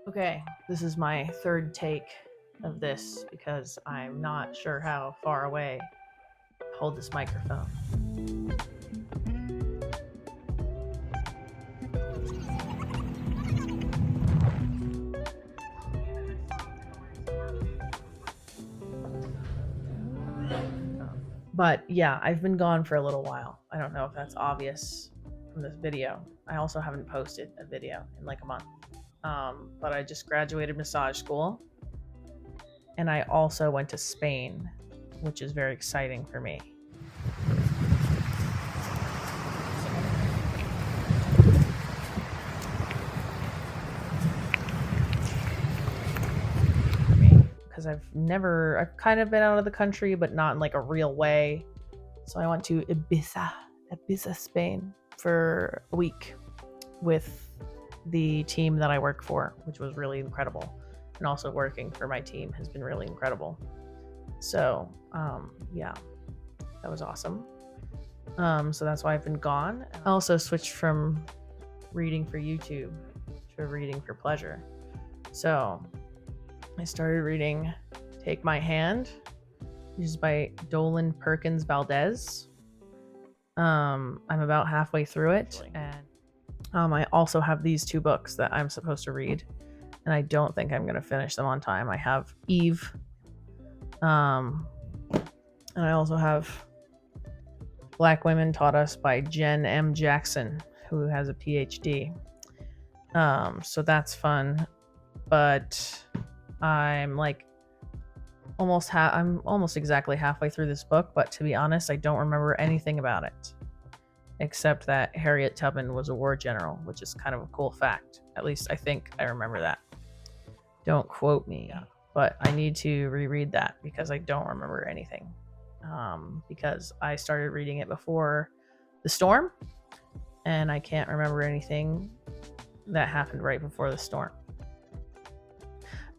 Okay, this is my third take of this because I'm not sure how far away to hold this microphone. But yeah, I've been gone for a little while. I don't know if that's obvious from this video. I also haven't posted a video in like a month. But I just graduated massage school, and I also went to Spain, which is very exciting for me. Because I've kind of been out of the country, but not in like a real way. So I went to Ibiza, Spain for a week with the team that I work for, which was really incredible. And also working for my team has been really incredible. So, yeah, that was awesome. So that's why I've been gone. I also switched from reading for YouTube to reading for pleasure. So I started reading Take My Hand, which is by Dolen, Perkins, Valdez. I'm about halfway through it, and I also have these two books that I'm supposed to read, and I don't think I'm going to finish them on time. I have Eve, and I also have Black Women Taught Us by Jen M. Jackson, who has a PhD. So that's fun, but I'm like I'm almost exactly halfway through this book, but to be honest, I don't remember anything about it except that Harriet Tubman was a war general, which is kind of a cool fact. At least I think I remember that. Don't quote me, but I need to reread that because I don't remember anything. Because I started reading it before the storm, and I can't remember anything that happened right before the storm.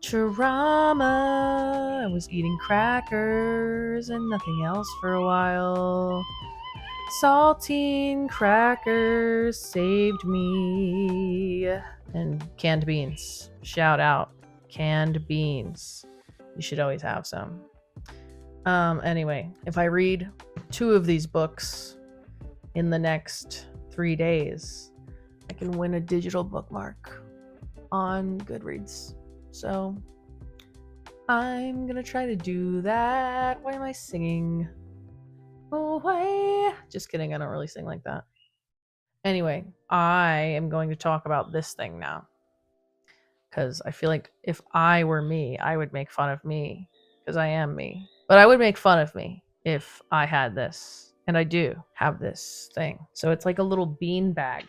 Trauma. I was eating crackers and nothing else for a while. Saltine crackers saved me. And canned beans. Shout out. Canned beans. You should always have some. Anyway, if I read 2 of these books in the next 3 days, I can win a digital bookmark on Goodreads. So I'm gonna try to do that. Why am I singing? Oh, why? Just kidding, I don't really sing like that. Anyway, I am going to talk about this thing now. Because I feel like if I were me, I would make fun of me. Because I am me. But I would make fun of me if I had this. And I do have this thing. So it's like a little beanbag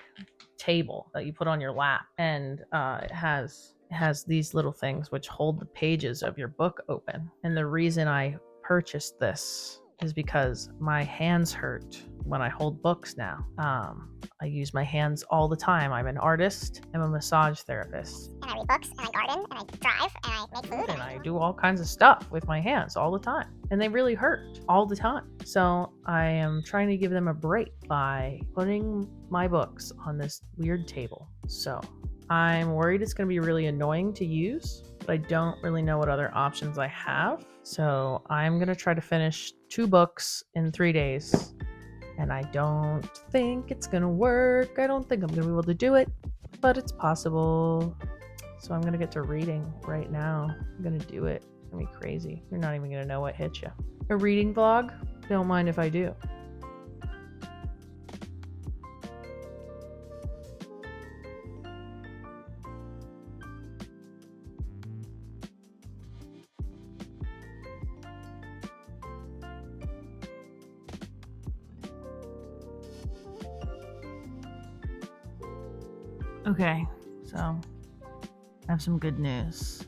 table that you put on your lap. And it has these little things which hold the pages of your book open. And the reason I purchased this is because my hands hurt when I hold books now. I use my hands all the time. I'm an artist. I'm a massage therapist. And I read books, and I garden, and I drive, and I make food. And I do all kinds of stuff with my hands all the time. And they really hurt all the time. So I am trying to give them a break by putting my books on this weird table. So I'm worried it's going to be really annoying to use, but I don't really know what other options I have. So I'm going to try to finish 2 books in 3 days. And I don't think it's going to work. I don't think I'm going to be able to do it, but it's possible. So I'm going to get to reading right now. I'm going to do it. It's going to be crazy. You're not even going to know what hit you. A reading vlog? Don't mind if I do. Okay, so I have some good news.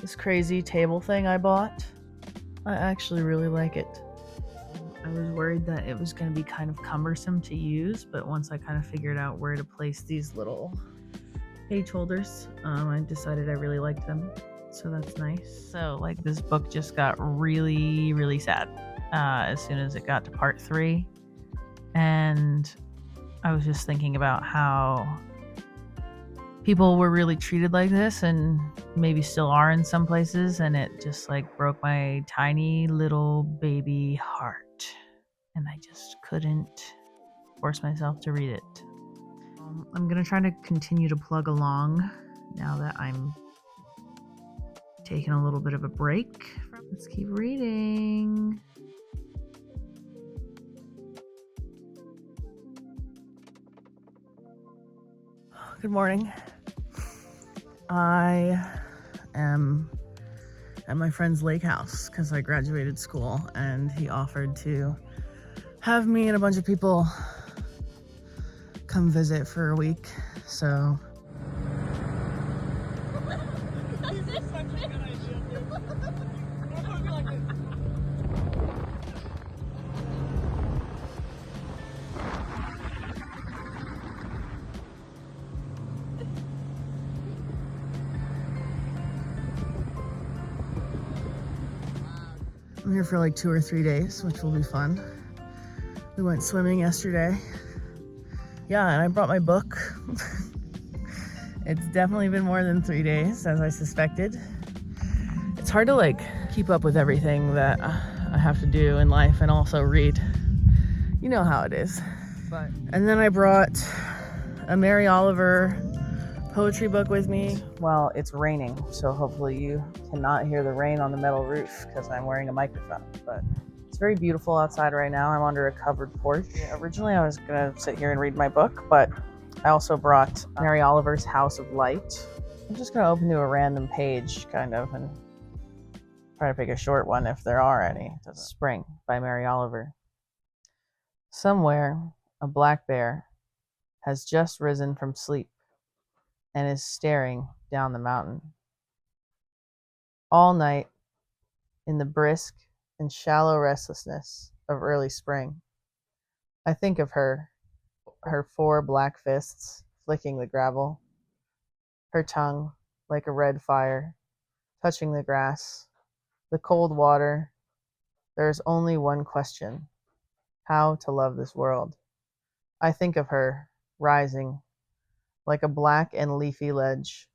This crazy table thing I bought, I actually really like it. I was worried that it was going to be kind of cumbersome to use, but once I kind of figured out where to place these little page holders, I decided I really liked them. So that's nice. So like this book just got really, really sad as soon as it got to part 3. And I was just thinking about how people were really treated like this, and maybe still are in some places, and it just like broke my tiny little baby heart, and I just couldn't force myself to read it. I'm gonna try to continue to plug along now that I'm taking a little bit of a break. Let's keep reading. Good morning. I am at my friend's lake house because I graduated school, and he offered to have me and a bunch of people come visit for a week. So I'm here for like 2 or 3 days, which will be fun. We went swimming yesterday. Yeah, and I brought my book. It's definitely been more than 3 days, as I suspected. It's hard to like keep up with everything that I have to do in life and also read. You know how it is. And then I brought a Mary Oliver poetry book with me. Well, it's raining, so hopefully you cannot hear the rain on the metal roof because I'm wearing a microphone, but it's very beautiful outside right now. I'm under a covered porch. Originally I was gonna sit here and read my book, but I also brought Mary Oliver's House of Light. I'm just gonna open to a random page kind of and try to pick a short one if there are any. Spring by Mary Oliver. Somewhere a black bear has just risen from sleep and is staring down the mountain. All night, in the brisk and shallow restlessness of early spring, I think of her 4 black fists flicking the gravel, her tongue like a red fire, touching the grass, the cold water. There is only one question: how to love this world. I think of her rising like a black and leafy ledge,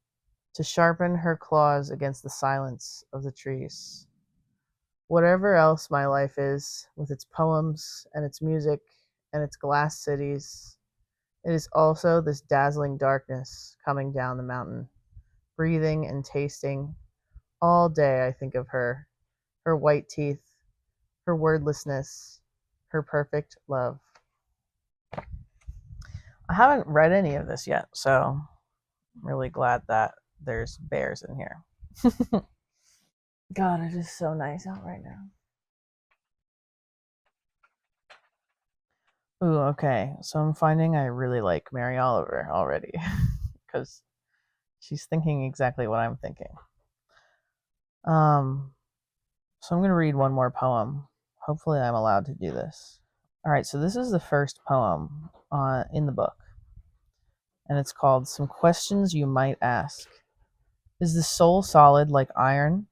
to sharpen her claws against the silence of the trees. Whatever else my life is, with its poems and its music and its glass cities, it is also this dazzling darkness coming down the mountain, breathing and tasting. All day I think of her white teeth, her wordlessness, her perfect love. I haven't read any of this yet, so I'm really glad that there's bears in here. God, it is so nice out right now. Ooh, okay. So I'm finding I really like Mary Oliver already because she's thinking exactly what I'm thinking. So I'm going to read one more poem. Hopefully I'm allowed to do this. All right, so this is the first poem in the book, and it's called Some Questions You Might Ask. Is the soul solid like iron,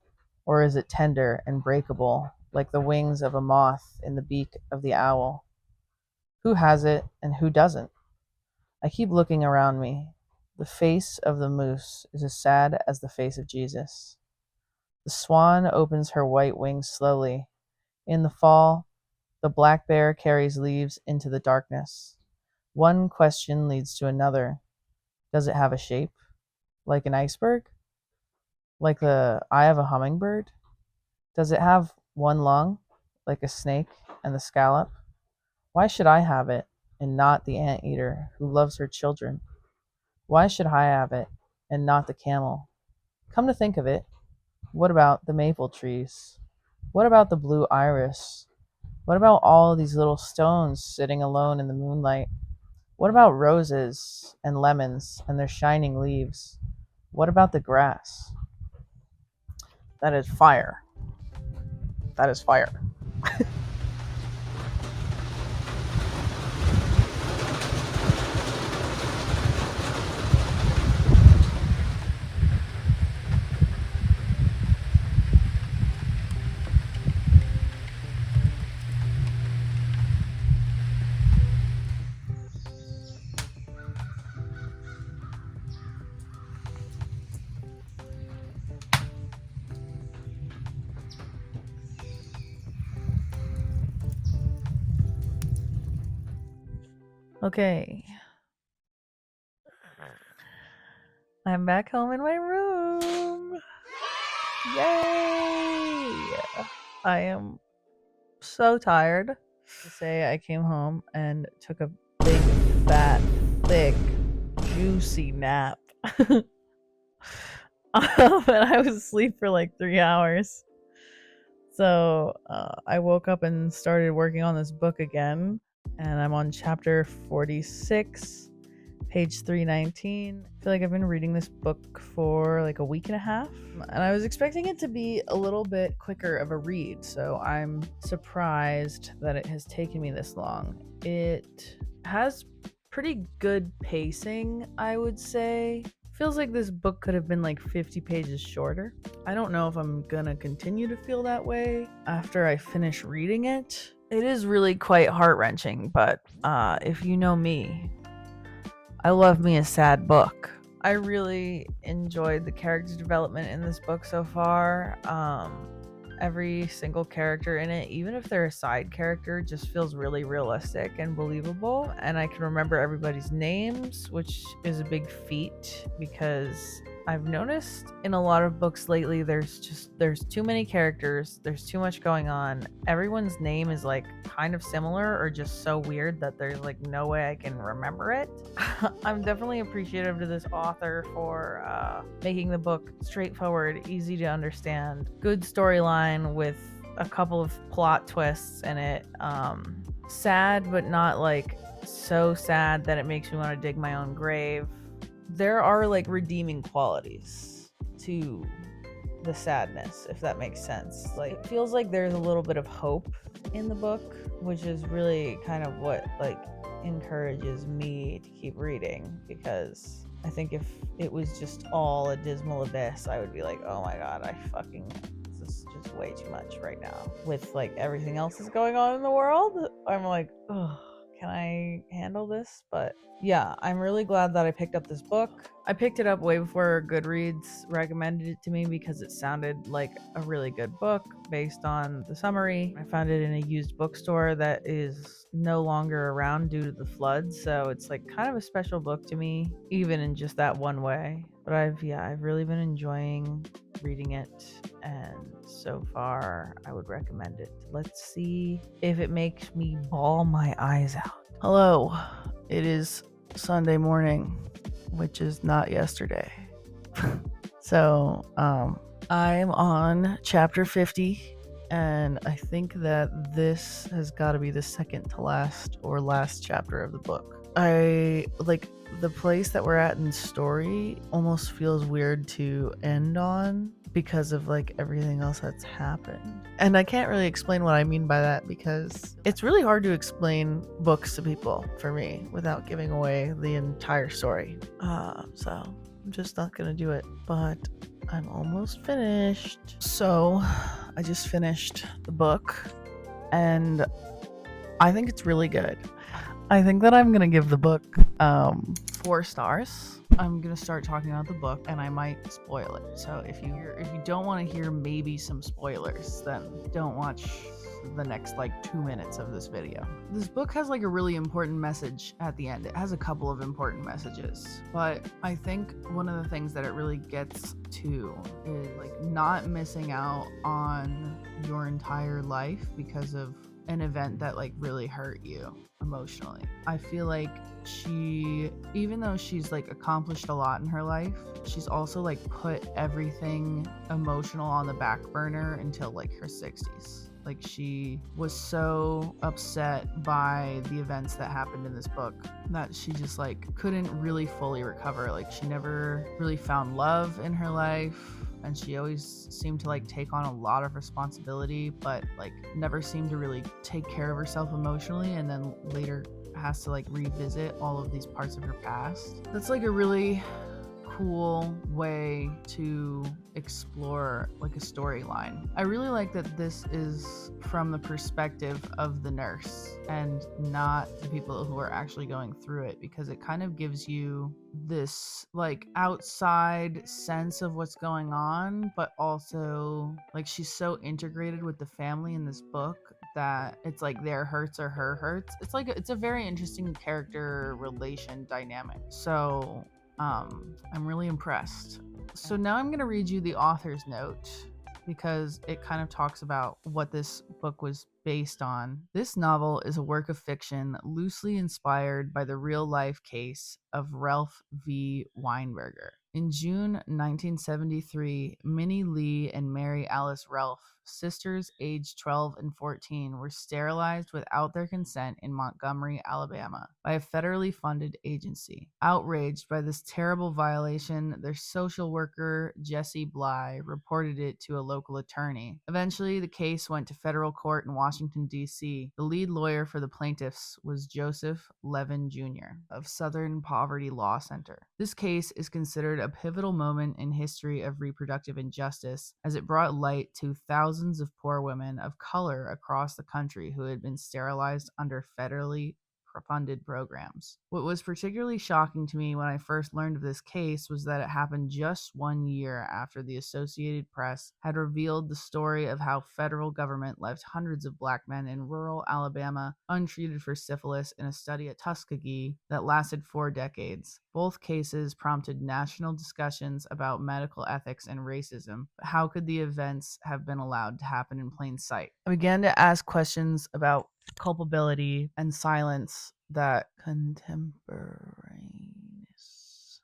or is it tender and breakable like the wings of a moth in the beak of the owl? Who has it and who doesn't? I keep looking around me. The face of the moose is as sad as the face of Jesus. The swan opens her white wings slowly. In the fall, the black bear carries leaves into the darkness. One question leads to another. Does it have a shape? Like an iceberg? Like the eye of a hummingbird? Does it have one lung? Like a snake and the scallop? Why should I have it and not the anteater who loves her children? Why should I have it and not the camel? Come to think of it, what about the maple trees? What about the blue iris? What about all these little stones sitting alone in the moonlight? What about roses and lemons and their shining leaves? What about the grass? That is fire. That is fire. Okay. I'm back home in my room. Yay! I am so tired to say I came home and took a big, fat, thick, juicy nap. And I was asleep for like 3 hours. So I woke up and started working on this book again. And I'm on chapter 46, page 319. I feel like I've been reading this book for like a week and a half. And I was expecting it to be a little bit quicker of a read. So I'm surprised that it has taken me this long. It has pretty good pacing, I would say. Feels like this book could have been like 50 pages shorter. I don't know if I'm gonna continue to feel that way after I finish reading it. It is really quite heart-wrenching, but if you know me, I love me a sad book. I really enjoyed the character development in this book so far. Every single character in it, even if they're a side character, just feels really realistic and believable. And I can remember everybody's names, which is a big feat because I've noticed in a lot of books lately there's too many characters, there's too much going on. Everyone's name is like kind of similar or just so weird that there's like no way I can remember it. I'm definitely appreciative to this author for making the book straightforward, easy to understand, good storyline with a couple of plot twists in it. Sad, but not like so sad that it makes me want to dig my own grave. There are like redeeming qualities to the sadness, if that makes sense. Like, it feels like there's a little bit of hope in the book, which is really kind of what like encourages me to keep reading, because I think if it was just all a dismal abyss, I would be like, oh my god, this is just way too much right now. With like everything else that's going on in the world, I'm like, oh, can I handle this? But yeah, I'm really glad that I picked up this book. I picked it up way before Goodreads recommended it to me because it sounded like a really good book based on the summary. I found it in a used bookstore that is no longer around due to the floods, so it's like kind of a special book to me, even in just that one way. But I've really been enjoying reading it, and so far I would recommend it. Let's see if it makes me bawl my eyes out. Hello, it is Sunday morning, which is not yesterday. So I'm on chapter 50, and I think that this has got to be the second to last or last chapter of the book. I like the place that we're at in the story almost feels weird to end on because of like everything else that's happened. And I can't really explain what I mean by that because it's really hard to explain books to people for me without giving away the entire story. So I'm just not gonna do it, but I'm almost finished. So I just finished the book and I think it's really good. I think that I'm gonna give the book 4 stars. I'm gonna start talking about the book and I might spoil it. So if you don't want to hear maybe some spoilers, then don't watch the next like 2 minutes of this video. This book has like a really important message at the end. It has a couple of important messages, but I think one of the things that it really gets to is like not missing out on your entire life because of an event that like really hurt you emotionally. I feel like even though she's like accomplished a lot in her life, she's also like put everything emotional on the back burner until like her 60s. Like, she was so upset by the events that happened in this book that she just like couldn't really fully recover. Like, she never really found love in her life, and she always seemed to like take on a lot of responsibility, but like never seemed to really take care of herself emotionally, and then later has to like revisit all of these parts of her past. That's like a really cool way to explore like a storyline. I really like that this is from the perspective of the nurse and not the people who are actually going through it, because it kind of gives you this like outside sense of what's going on, but also like she's so integrated with the family in this book that it's like their hurts or her hurts. It's a very interesting character relation dynamic. So I'm really impressed. So now I'm going to read you the author's note because it kind of talks about what this book was based on. This novel is a work of fiction loosely inspired by the real life case of Ralph V. Weinberger. In June 1973, Minnie Lee and Mary Alice Ralph, sisters aged 12 and 14, were sterilized without their consent in Montgomery, Alabama, by a federally funded agency. Outraged by this terrible violation, their social worker, Jessie Bly, reported it to a local attorney. Eventually, the case went to federal court in Washington, D.C. The lead lawyer for the plaintiffs was Joseph Levin Jr. of Southern Poverty Law Center. This case is considered a pivotal moment in history of reproductive injustice, as it brought light to thousands of poor women of color across the country who had been sterilized under federally funded programs. What was particularly shocking to me when I first learned of this case was that it happened just 1 year after the Associated Press had revealed the story of how federal government left hundreds of black men in rural Alabama untreated for syphilis in a study at Tuskegee that lasted 4 decades. Both cases prompted national discussions about medical ethics and racism, but how could the events have been allowed to happen in plain sight? I began to ask questions about culpability and silence that contemporaneous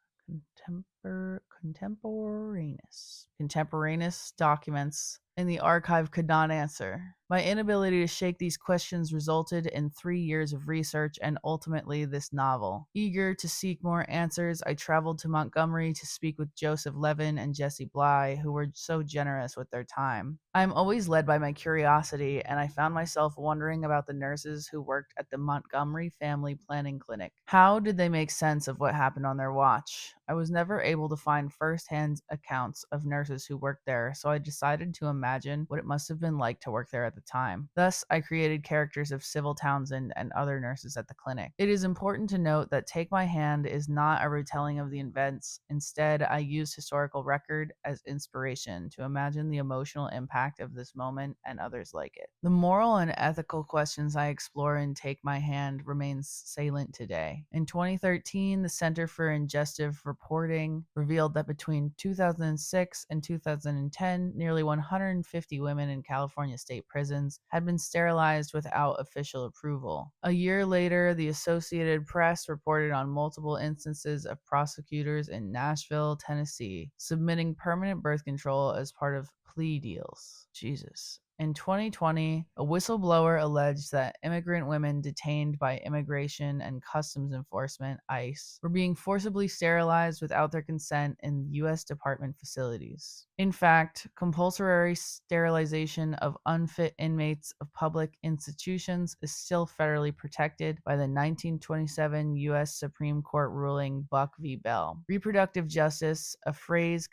documents in the archive could not answer. My inability to shake these questions resulted in 3 years of research and ultimately this novel. Eager to seek more answers, I traveled to Montgomery to speak with Joseph Levin and Jessie Bly, who were so generous with their time. I am always led by my curiosity, and I found myself wondering about the nurses who worked at the Montgomery Family Planning Clinic. How did they make sense of what happened on their watch? I was never able to find first-hand accounts of nurses who worked there, so I decided to imagine what it must have been like to work there at the time. Thus, I created characters of Sybil Townsend and other nurses at the clinic. It is important to note that Take My Hand is not a retelling of the events. Instead, I used historical record as inspiration to imagine the emotional impact of this moment and others like it. The moral and ethical questions I explore in Take My Hand remains salient today. In 2013, the Center for Ingestive Reporting revealed that between 2006 and 2010, nearly 150 women in California state prisons had been sterilized without official approval. A year later, the Associated Press reported on multiple instances of prosecutors in Nashville, Tennessee, submitting permanent birth control as part of plea deals. Jesus. In 2020, a whistleblower alleged that immigrant women detained by Immigration and Customs Enforcement, ICE, were being forcibly sterilized without their consent in U.S. Department facilities. In fact, compulsory sterilization of unfit inmates of public institutions is still federally protected by the 1927 U.S. Supreme Court ruling Buck v. Bell. Reproductive justice, a phrase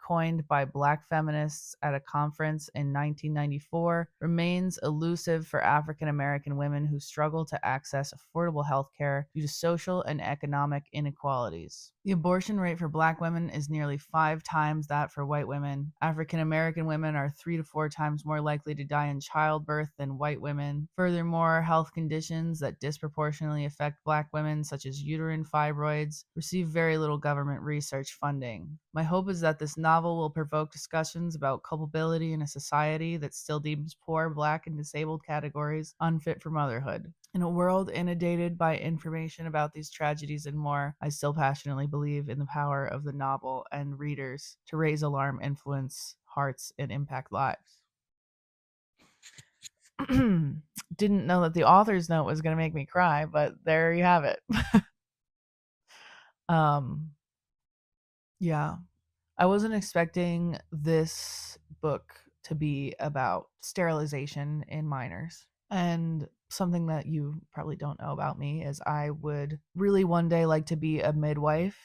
coined by Black feminists at a conference in 1994, remains elusive for African American women who struggle to access affordable health care due to social and economic inequalities. The abortion rate for Black women is nearly 5 times that for white women. African American women are 3 to 4 times more likely to die in childbirth than white women. Furthermore, health conditions that disproportionately affect Black women, such as uterine fibroids, receive very little government research funding. My hope is that this novel will provoke discussions about culpability in a society that still deems poor, Black, and disabled categories unfit for motherhood. In a world inundated by information about these tragedies and more, I still passionately believe in the power of the novel and readers to raise alarm, influence hearts, and impact lives. Didn't know that the author's note was going to make me cry, but there you have it. Yeah. I wasn't expecting this book to be about sterilization in minors. And something that you probably don't know about me is I would really one day like to be a midwife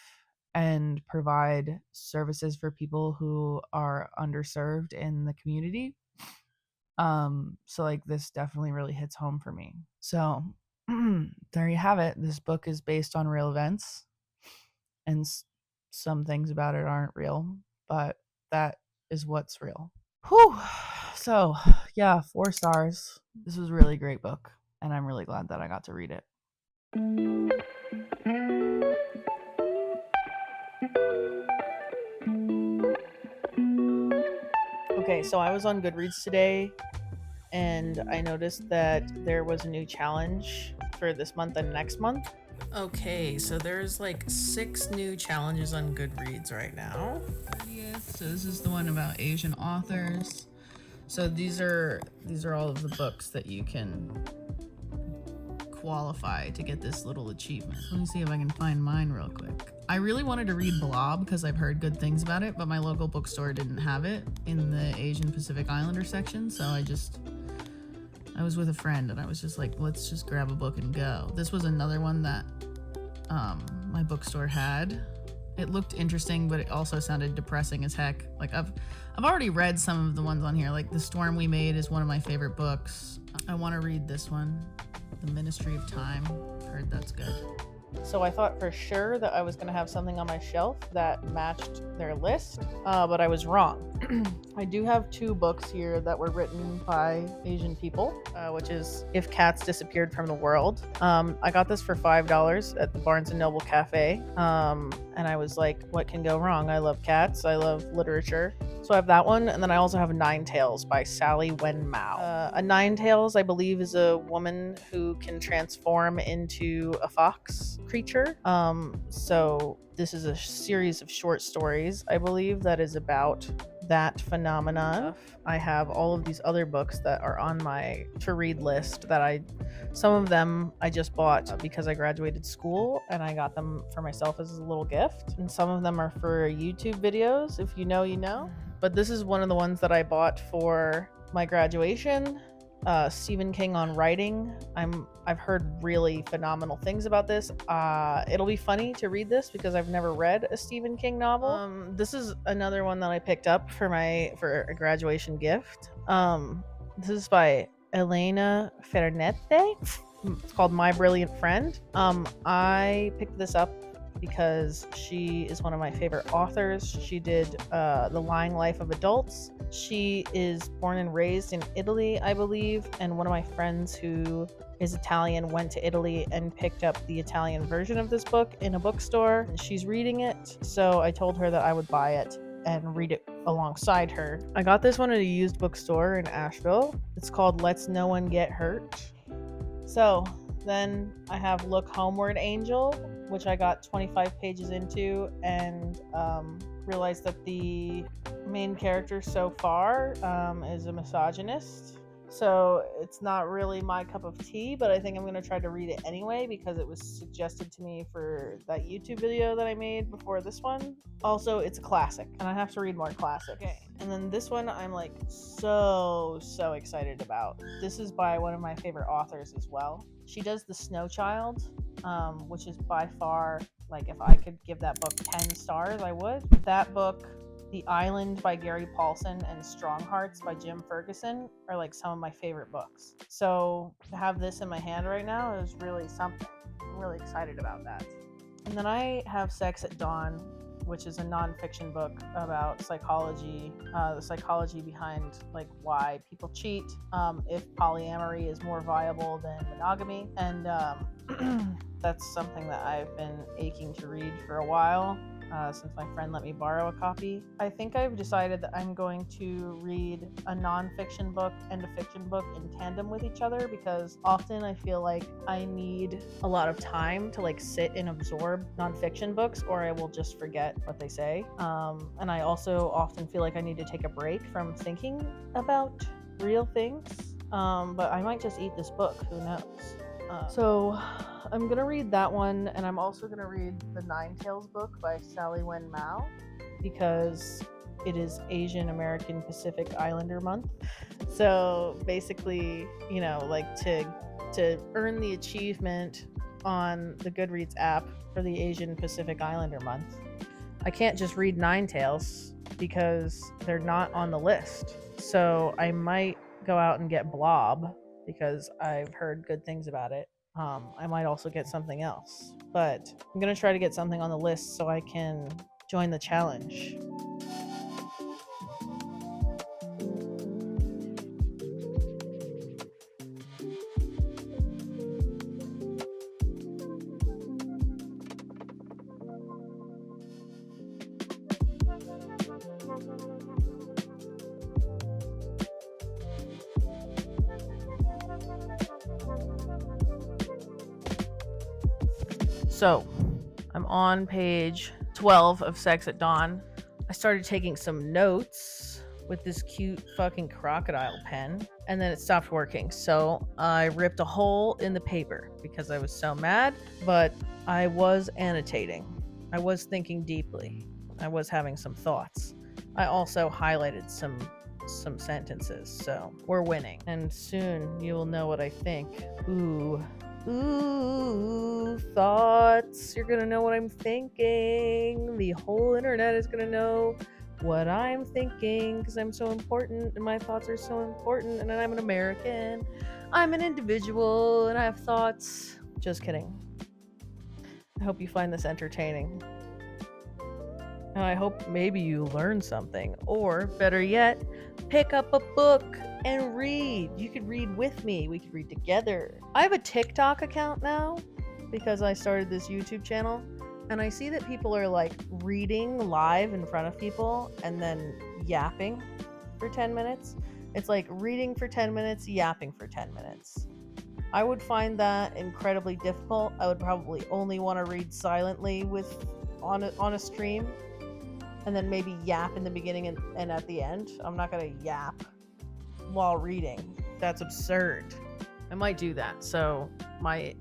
and provide services for people who are underserved in the community. So like this definitely really hits home for me. So there you have it. This book is based on real events, and some things about it aren't real, but that is what's real. Whew. So, yeah, 4 stars. This was a really great book, and I'm really glad that I got to read it. Okay, so I was on Goodreads today, and I noticed that there was a new challenge for this month and next month. Okay, so there's like 6 new challenges on Goodreads right now. So this is the one about Asian authors. So these are all of the books that you can qualify to get this little achievement. Let me see if I can find mine real quick. I really wanted to read Blob because I've heard good things about it, but my local bookstore didn't have it in the Asian Pacific Islander section, so I was with a friend and I was just like, let's just grab a book and go. This was another one that my bookstore had. It looked interesting, but it also sounded depressing as heck. Like I've already read some of the ones on here. Like The Storm We Made is one of my favorite books. I want to read this one, The Ministry of Time. Heard that's good. So I thought for sure that I was going to have something on my shelf that matched their list, but I was wrong. I do have 2 books here that were written by Asian people, which is If Cats Disappeared from the World. I got this for $5 at the Barnes & Noble Cafe, and I was like, what can go wrong? I love cats. I love literature. So I have that one, and then I also have Nine Tails by Sally Wen Mao. A Nine Tails, I believe, is a woman who can transform into a fox creature. So this is a series of short stories, I believe, that is about that phenomenon. I have all of these other books that are on my to-read list that some of them I just bought because I graduated school and I got them for myself as a little gift. And some of them are for YouTube videos. If you know, you know. But this is one of the ones that I bought for my graduation. Stephen King on writing. I've heard really phenomenal things about this. It'll be funny to read this because I've never read a Stephen King novel. This is another one that I picked up for a graduation gift. This is by Elena Fernette. It's called My Brilliant Friend. I picked this up because she is one of my favorite authors. She did The Lying Life of Adults. She is born and raised in Italy, I believe, and one of my friends who is Italian went to Italy and picked up the Italian version of this book in a bookstore. She's reading it, so I told her that I would buy it and read it alongside her. I got this one at a used bookstore in Asheville. It's called Let's No One Get Hurt. So then I have Look Homeward, Angel, which I got 25 pages into and realized that the main character so far is a misogynist. So it's not really my cup of tea, but I think I'm going to try to read it anyway because it was suggested to me for that YouTube video that I made before this one. Also, it's a classic, and I have to read more classics. Okay. And then this one I'm like so excited about. This is by one of my favorite authors as well. She does The Snow Child, which is by far, like, if I could give that book 10 stars, I would. That book, The Island by Gary Paulson, and Strong Hearts by Jim Ferguson are like some of my favorite books. So to have this in my hand right now is really something. I'm really excited about that. And then I have Sex at Dawn, which is a nonfiction book about psychology, the psychology behind like why people cheat, if polyamory is more viable than monogamy. And that's something that I've been aching to read for a while. Since my friend let me borrow a copy. I think I've decided that I'm going to read a nonfiction book and a fiction book in tandem with each other because often I feel like I need a lot of time to like sit and absorb nonfiction books or I will just forget what they say. And I also often feel like I need to take a break from thinking about real things. But I might just eat this book, who knows? So I'm gonna read that one, and I'm also gonna read the Nine Tails book by Sally Wen Mao because it is Asian American Pacific Islander month. So basically, you know, like to earn the achievement on the Goodreads app for the Asian Pacific Islander month, I can't just read Nine Tails because they're not on the list. So I might go out and get Blob because I've heard good things about it. I might also get something else, but I'm going to try to get something on the list so I can join the challenge. So, I'm on page 12 of Sex at Dawn. I started taking some notes with this cute fucking crocodile pen, and then it stopped working. So, I ripped a hole in the paper because I was so mad, but I was annotating. I was thinking deeply. I was having some thoughts. I also highlighted some sentences, so we're winning. And soon you will know what I think. Ooh, thoughts. You're gonna know what I'm thinking. The whole internet is gonna know what I'm thinking because I'm so important and my thoughts are so important, and I'm an American. I'm an individual and I have thoughts. Just kidding. I hope you find this entertaining. And I hope maybe you learn something, or better yet, pick up a book and read. You could read with me. We could read together. I have a TikTok account now because I started this YouTube channel, and I see that people are like reading live in front of people and then yapping for 10 minutes. It's like reading for 10 minutes, yapping for 10 minutes. I would find that incredibly difficult. I would probably only want to read silently on a stream, and then maybe yap in the beginning and at the end. I'm not gonna yap while reading. That's absurd. I might do that. So my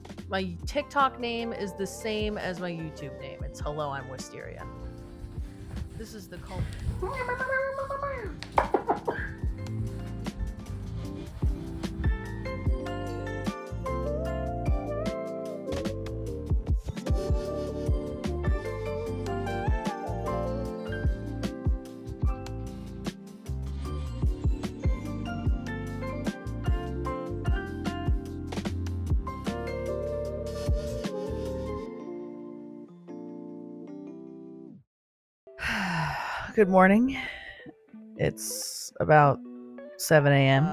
TikTok name is the same as my YouTube name. It's Hello, I'm Wisteria. This is the cult. Good morning. It's about 7 a.m.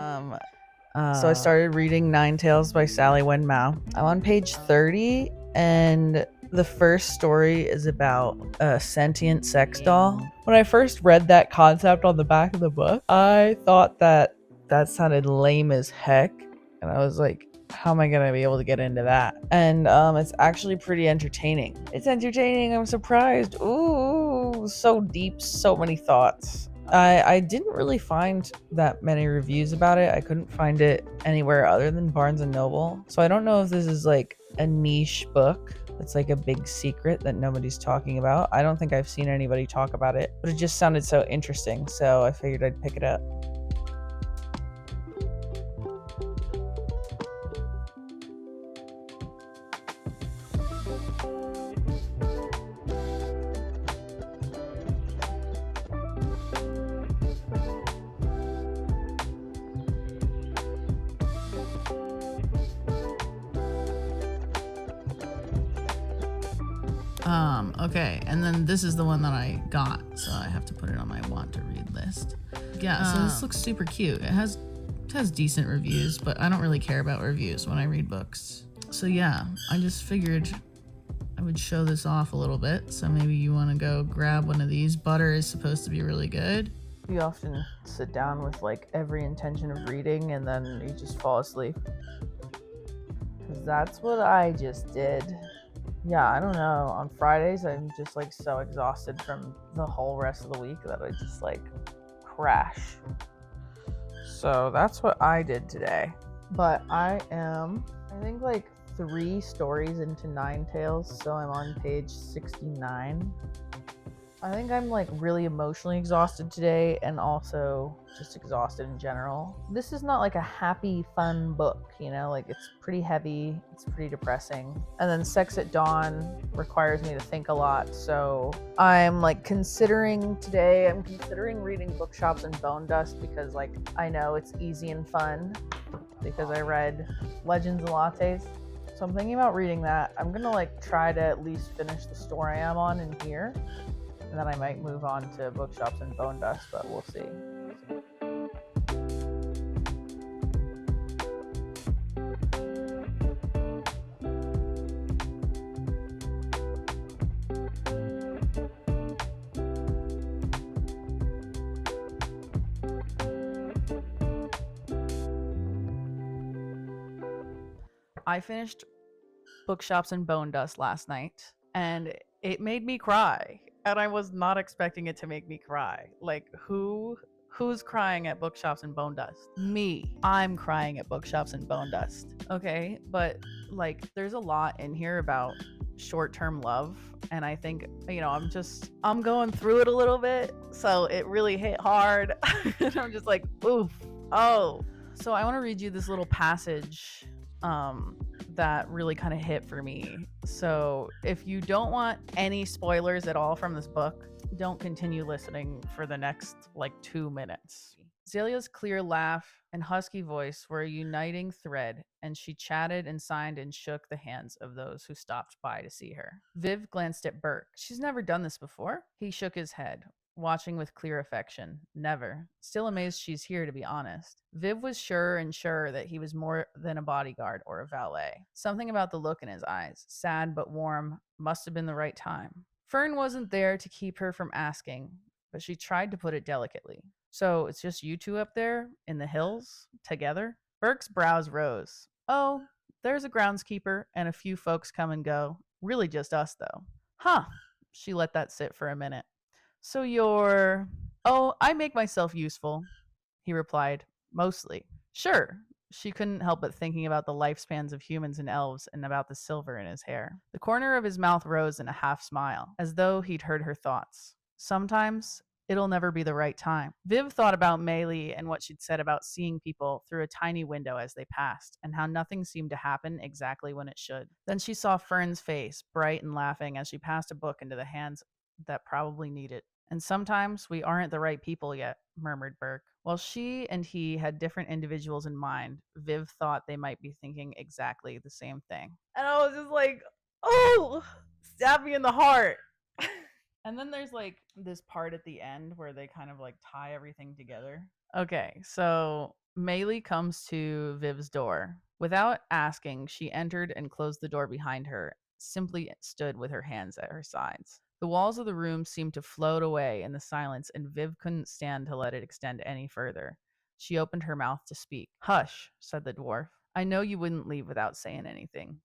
So I started reading Nine Tales by Sally Wen Mao. I'm on page 30, and the first story is about a sentient sex doll. When I first read that concept on the back of the book, I thought that sounded lame as heck, and I was like, how am I gonna be able to get into that? And it's actually pretty entertaining. It's entertaining. I'm surprised. Ooh, so deep, so many thoughts. I didn't really find that many reviews about it. I couldn't find it anywhere other than Barnes and Noble. So I don't know if this is like a niche book. It's like a big secret that nobody's talking about. I don't think I've seen anybody talk about it, but it just sounded so interesting. So I figured I'd pick it up. Okay, and then this is the one that I got, so I have to put it on my want to read list. Yeah, so this looks super cute. It has decent reviews, but I don't really care about reviews when I read books. So yeah, I just figured I would show this off a little bit, so maybe you want to go grab one of these. Butter is supposed to be really good. You often sit down with like every intention of reading and then you just fall asleep. Because that's what I just did. Yeah, I don't know. On Fridays, I'm just like so exhausted from the whole rest of the week that I just like crash. So that's what I did today. But I think like 3 stories into Nine Tales, so I'm on page 69. I think I'm like really emotionally exhausted today and also just exhausted in general. This is not like a happy, fun book, you know, like it's pretty heavy, it's pretty depressing. And then Sex at Dawn requires me to think a lot. So I'm like considering reading Bookshops and Bone Dust because like I know it's easy and fun because I read Legends and Lattes. So I'm thinking about reading that. I'm gonna like try to at least finish the story I'm on in here. And then I might move on to Bookshops and Bone Dust, but we'll see. I finished Bookshops and Bone Dust last night, and it made me cry. And I was not expecting it to make me cry. Like, who's crying at Bookshops and Bone Dust? Me. I'm crying at Bookshops and Bone Dust. Okay, but like, there's a lot in here about short-term love, and I think, I'm going through it a little bit, so it really hit hard. And I'm just like, oof. Oh. So I want to read you this little passage that really kind of hit for me. So if you don't want any spoilers at all from this book, don't continue listening for the next 2 minutes. Zelia's clear laugh and husky voice were a uniting thread, and she chatted and signed and shook the hands of those who stopped by to see her. Viv glanced at Burke. She's never done this before? He shook his head, watching with clear affection. Never. Still amazed she's here, to be honest. Viv was sure and sure that he was more than a bodyguard or a valet. Something about the look in his eyes, sad but warm, must have been the right time. Fern wasn't there to keep her from asking, but she tried to put it delicately. So it's just you two up there in the hills together? Burke's brows rose. Oh, there's a groundskeeper and a few folks come and go. Really just us, though. Huh. She let that sit for a minute. So you're... Oh, I make myself useful, he replied. Mostly. Sure. She couldn't help but thinking about the lifespans of humans and elves and about the silver in his hair. The corner of his mouth rose in a half smile, as though he'd heard her thoughts. Sometimes it'll never be the right time. Viv thought about Maylee and what she'd said about seeing people through a tiny window as they passed, and how nothing seemed to happen exactly when it should. Then she saw Fern's face, bright and laughing, as she passed a book into the hands that probably need it. And sometimes we aren't the right people yet, murmured Burke. While she and he had different individuals in mind, Viv thought they might be thinking exactly the same thing. And I was just like, oh, stab me in the heart. And then there's this part at the end where they kind of tie everything together. Okay, so Maylee comes to Viv's door. Without asking, she entered and closed the door behind her, simply stood with her hands at her sides. The walls of the room seemed to float away in the silence, and Viv couldn't stand to let it extend any further. She opened her mouth to speak. Hush, said the dwarf. I know you wouldn't leave without saying anything.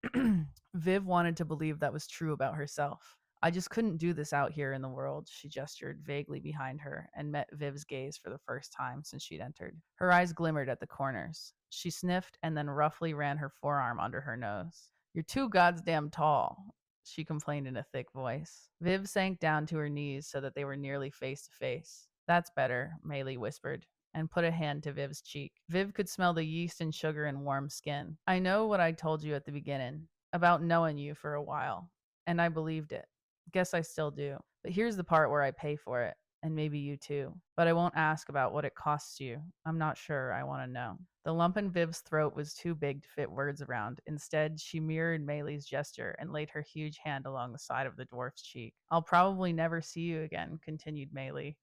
Viv wanted to believe that was true about herself. I just couldn't do this out here in the world, she gestured vaguely behind her and met Viv's gaze for the first time since she'd entered. Her eyes glimmered at the corners. She sniffed and then roughly ran her forearm under her nose. You're too goddamn tall, she complained in a thick voice. Viv sank down to her knees so that they were nearly face to face. That's better, Maylee whispered, and put a hand to Viv's cheek. Viv could smell the yeast and sugar and warm skin. I know what I told you at the beginning, about knowing you for a while, and I believed it. Guess I still do. But here's the part where I pay for it, and maybe you too. But I won't ask about what it costs you. I'm not sure I want to know. The lump in Viv's throat was too big to fit words around. Instead, she mirrored Maylee's gesture and laid her huge hand along the side of the dwarf's cheek. I'll probably never see you again, continued Maylee,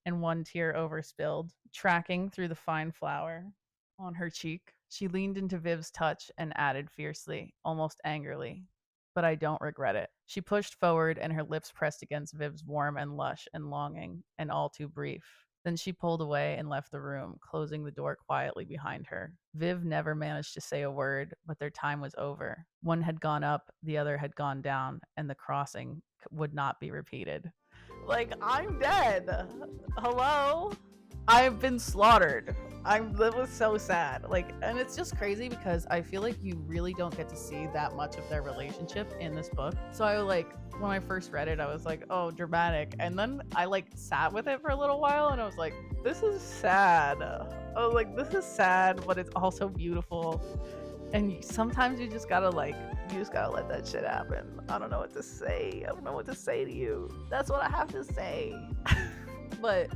and one tear overspilled, tracking through the fine flower on her cheek. She leaned into Viv's touch and added fiercely, almost angrily, but I don't regret it. She pushed forward and her lips pressed against Viv's warm and lush and longing and all too brief. Then she pulled away and left the room, closing the door quietly behind her. Viv never managed to say a word, but their time was over. One had gone up, the other had gone down, and the crossing would not be repeated. I'm dead. Hello? I've been slaughtered. That was so sad. And it's just crazy because I feel like you really don't get to see that much of their relationship in this book. So when I first read it, I was like, oh, dramatic. And then I sat with it for a little while and I was like, this is sad. I was like, this is sad, but it's also beautiful. And sometimes you just gotta let that shit happen. I don't know what to say. I don't know what to say to you. That's what I have to say. But,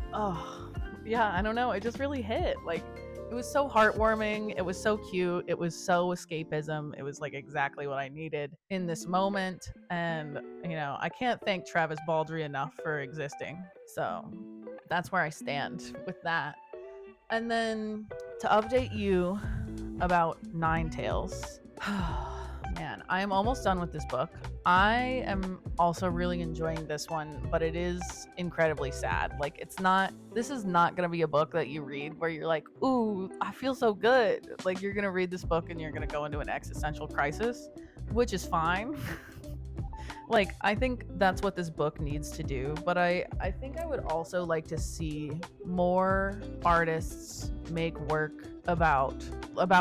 yeah, I don't know. It just really hit. It was so heartwarming. It was so cute. It was so escapism. It was exactly what I needed in this moment. And, I can't thank Travis Baldry enough for existing. So that's where I stand with that. And then to update you about Nine Tails. Man, I am almost done with this book. I am also really enjoying this one, but it is incredibly sad. This is not going to be a book that you read where you're like, ooh, I feel so good. You're going to read this book and you're going to go into an existential crisis. which is fine. Like, I think that's what this book needs to do, but I think I would also like to see more artists make work about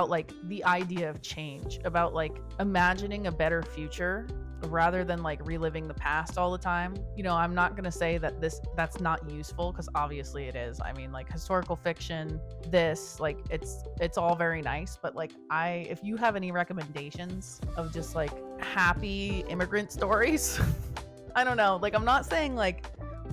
like the idea of change, about like imagining a better future rather than like reliving the past all the time. You know, I'm not gonna say that that's not useful, because obviously it is. I mean, like historical fiction, this, like it's all very nice, but like if you have any recommendations of just like happy immigrant stories, I don't know. Like, I'm not saying like,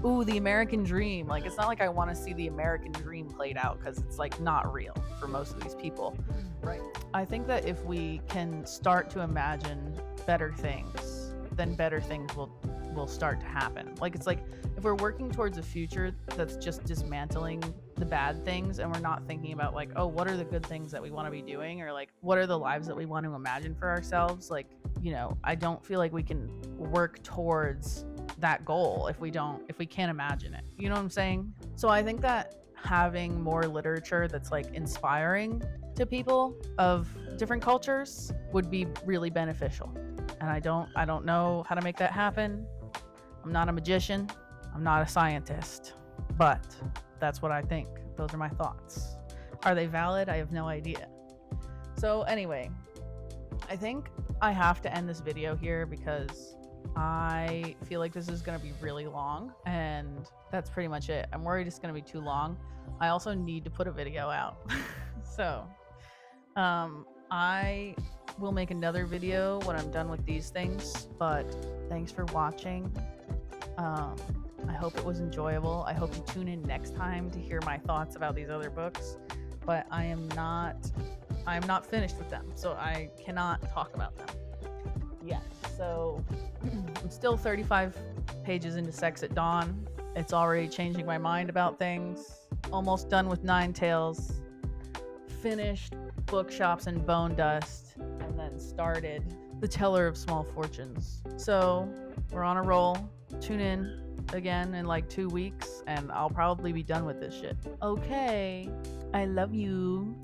ooh, the American dream. Like, it's not like I want to see the American dream played out, because it's like not real for most of these people. Right. I think that if we can start to imagine better things, then better things will start to happen. Like, it's like if we're working towards a future that's just dismantling the bad things, and we're not thinking about like, oh, what are the good things that we want to be doing, or like what are the lives that we want to imagine for ourselves, like, you know, I don't feel like we can work towards that goal if we can't imagine it. You know what I'm saying? So I think that having more literature that's like inspiring to people of different cultures would be really beneficial. And I don't know how to make that happen. I'm not a magician. I'm not a scientist. But that's what I think. Those are my thoughts. Are they valid? I have no idea. So anyway, I think I have to end this video here because I feel like this is going to be really long, and that's pretty much it. I'm worried it's going to be too long. I also need to put a video out. So I will make another video when I'm done with these things, but thanks for watching. I hope it was enjoyable. I hope you tune in next time to hear my thoughts about these other books, but I'm not finished with them, so I cannot talk about them yet. So I'm still 35 pages into Sex at Dawn. It's already changing my mind about things. Almost done with Nine Tales. Finished Bookshops and Bone Dust, and then started The Teller of Small Fortunes. So we're on a roll. Tune in again in like 2 weeks, and I'll probably be done with this shit. Okay, I love you.